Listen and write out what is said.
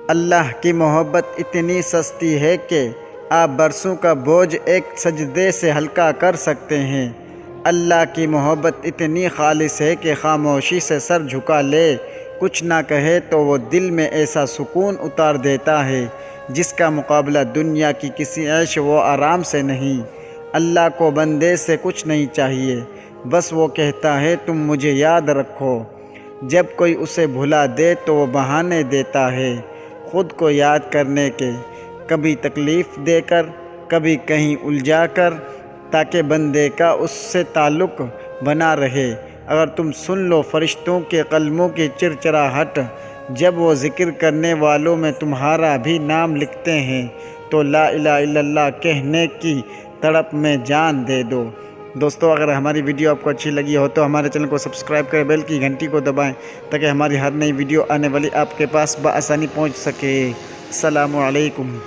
اللہ کی محبت اتنی سستی ہے کہ آپ برسوں کا بوجھ ایک سجدے سے ہلکا کر سکتے ہیں۔ اللہ کی محبت اتنی خالص ہے کہ خاموشی سے سر جھکا لے، کچھ نہ کہے تو وہ دل میں ایسا سکون اتار دیتا ہے جس کا مقابلہ دنیا کی کسی عیش و آرام سے نہیں۔ اللہ کو بندے سے کچھ نہیں چاہیے، بس وہ کہتا ہے تم مجھے یاد رکھو۔ جب کوئی اسے بھلا دے تو وہ بہانے دیتا ہے خود کو یاد کرنے کے، کبھی تکلیف دے کر، کبھی کہیں الجھا کر، تاکہ بندے کا اس سے تعلق بنا رہے۔ اگر تم سن لو فرشتوں کے قلموں کی چرچراہٹ جب وہ ذکر کرنے والوں میں تمہارا بھی نام لکھتے ہیں تو لا الہ الا اللہ کہنے کی تڑپ میں جان دے دو۔ دوستو، اگر ہماری ویڈیو آپ کو اچھی لگی ہو تو ہمارے چینل کو سبسکرائب کریں، بیل کی گھنٹی کو دبائیں تاکہ ہماری ہر نئی ویڈیو آنے والی آپ کے پاس بآسانی پہنچ سکے۔ السلام علیکم۔